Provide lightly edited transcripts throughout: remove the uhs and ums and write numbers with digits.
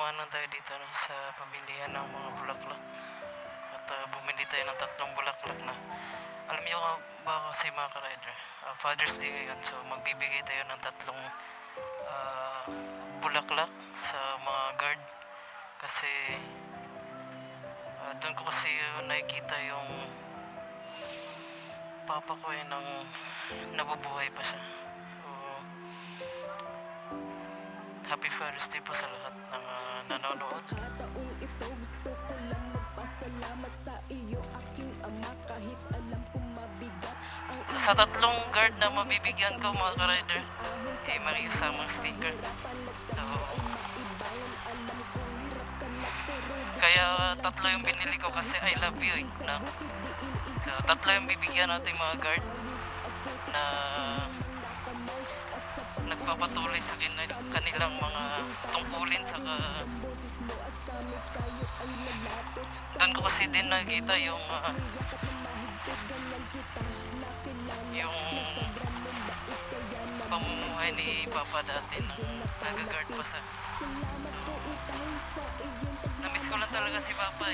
dumaan lang tayo dito no, sa pamilihan ng mga bulaklak. At bumili tayo ng 3 bulaklak na. Alam niyo ba kasi mga ka-rider, Father's Day ngayon. So magbibigay tayo ng 3 bulaklak sa mga guard. Kasi doon ko kasi nakikita yung papa ko nang nabubuhay pa siya. Happy Father's Day po sa lahat ng nanonood. Taong ito gusto ko lang magpasalamat sa iyo aking ama kahit alam kong mabigat ang Sa 3 guard na mabibigyan ko mga ka-rider, may isamang sticker. So, kaya 3 yung binili ko kasi I love you no? So 3 yung bibigyan natin mga guard na nagpapatuloy sa kanilang mga tungkulin. Saka doon ko kasi din nakita yung pamumuhay ni Papa dati nang nag-guard pa sa namiss ko lang talaga si Papa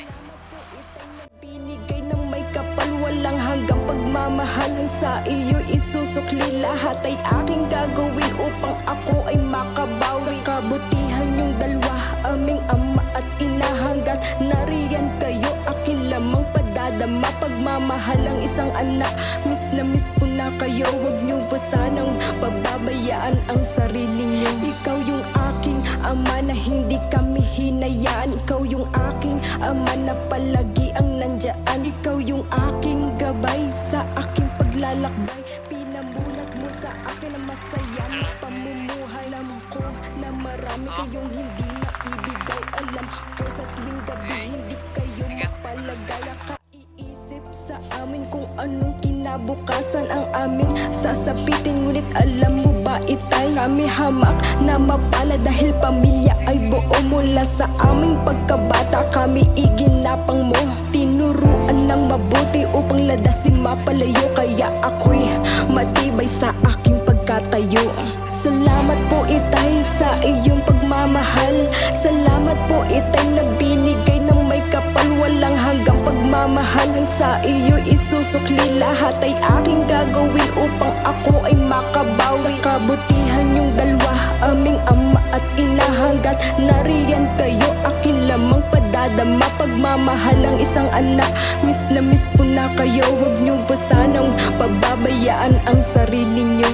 Binigay ng may kapal, walang hanggang pagmamahalan sa iyo isusukli lahat ay aking gagawin upang ako ay makabawi. Sa kabutihan yung dalawa, aming ama at ina hanggat nariyan kayo, akin lamang padadama pagmamahal ang isang anak. Miss na miss ko na kayo, huwag niyo po sanang pababayaan ang sarili niyo. Ikaw yung aking ama na hindi kami hinayaan, ikaw yung aking ama na palagi ang nandyan, ikaw yung aking gabay sa aking paglalakbay. Pinamulat mo sa akin ang masaya na pamumuhay. Alam ko na marami kayong hindi naibigay, alam ko sa tuwing gabi hindi kayo mapalagay. Nakaiisip sa amin kung anong kinabukasan ang aming sasapitin, ngunit alam mo ba itay kami hamak na mapala dahil pamilya ay buo. Mula sa aming pagkabata kami iginapang mo, tinuruan ng mabuti upang ladas di mapalayo, kaya ako'y matibay sa aking pagkatayo. Salamat po itay sa iyong pagmamahal, salamat po itay na binigay ng may kapal, walang hanggang pagmamahal ang sa iyo isusukli lahat ay aking gagawin upang ako ay makabawi. Sa kabutihan yung dalawa, aming ama at ina hanggat nariyan kayo, akin lamang padadama pagmamahal ang isang anak. Miss na miss ko na kayo, huwag niyo po sanang pababayaan ang sarili niyo.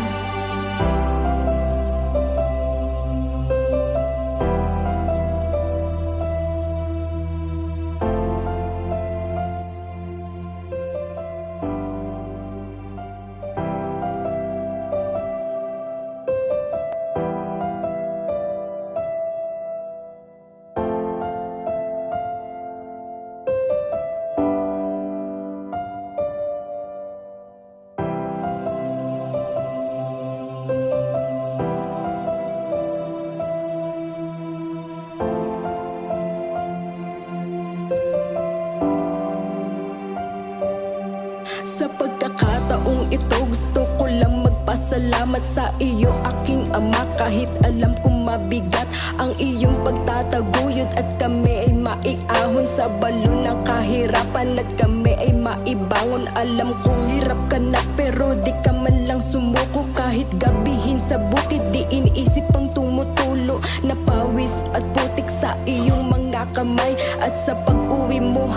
Sa pagkakataong ito gusto ko lang magpasalamat sa iyo aking ama kahit alam kong mabigat ang iyong pagtataguyod at kami ay maiahon sa balon ng kahirapan at kami ay maibangon. Alam kong hirap ka na pero di ka man lang sumuko, kahit gabihin sa bukid di iniisip ang tumutulo na pawis at putik sa iyong mga kamay. At sa pag-uwi mo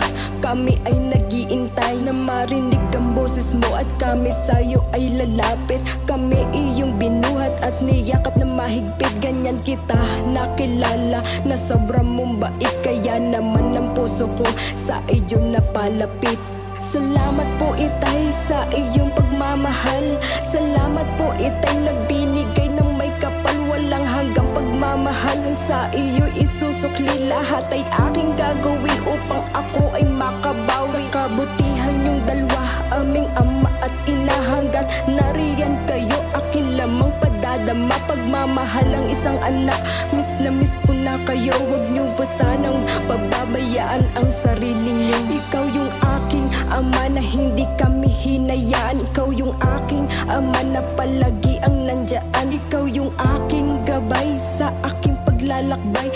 kami ay nag-iintay na marinig ang boses mo at kami sa'yo ay lalapit. Kami iyong binuhat at niyakap na mahigpit, ganyan kita nakilala na sobrang mong bait, kaya naman ang puso ko sa iyo napalapit. Salamat po itay sa iyong pagmamahal, salamat po itay na binigay ng may kapal, walang hanggang pagmamahal ang sa iyo isusukli lahat ay aking gagawin upang ako ay makabawi. Sa kabutihan yung dalawa, aming ama at ina hanggat nariyan kayo, akin lamang padadama pagmamahal ang isang anak. Miss na miss ko na kayo, huwag niyo po sanang pababayaan ang sarili niyo. Ikaw yung aking ama na hindi kami hinayaan, ikaw yung aking ama na palagi ang nandyan, ikaw yung aking gabay sa aking paglalakbay.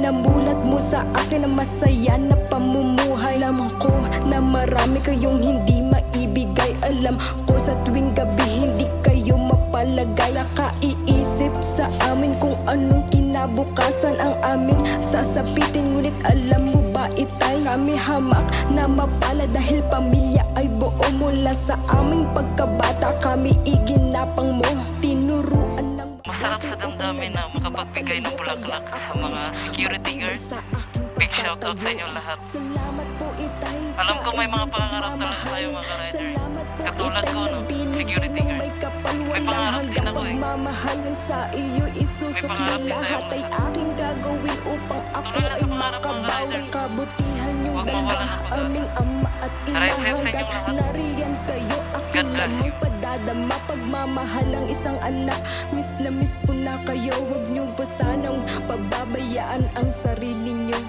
Pinamulat mo sa akin na masaya na pamumuhay. Lamang ko na marami kayong hindi maibigay. Alam ko sa tuwing gabi hindi kayo mapalagay. Sa kaiisip sa amin kung anong kinabukasan ang aming sasapitin. Ngunit alam mo ba itay, kami hamak na mapala dahil pamilya ay buo. Mula sa aming pagkabata kami iginapang mo. Tinuruan ng Masarap sa damdamin na makapagbigay ng bulaklak sa mga security guard. Big shoutout sa inyo lahat. Salamat po itay. Alam ko may mga pangarap talaga tayo mga ka-rider. Katulad ko, no? Security guard. May pangarap din ako eh. Mamahalan sa iyo isusukli pangarap din tayo, lahat ay mga- aking gagawin upang ako Tuloy lang ay sa pangarap, mga makabawi. rider. Kabutihan yung Huwag dalawa, mawalan ng pag-asa. aming ama at ina Ride safe sa hanggang inyong lahat. nariyan kayo. God Akin bless lamang you. padadama pagmamahal ang isang anak. Miss na miss ko na kayo, huwag niyo po sanang pababayaan ang sarili niyo.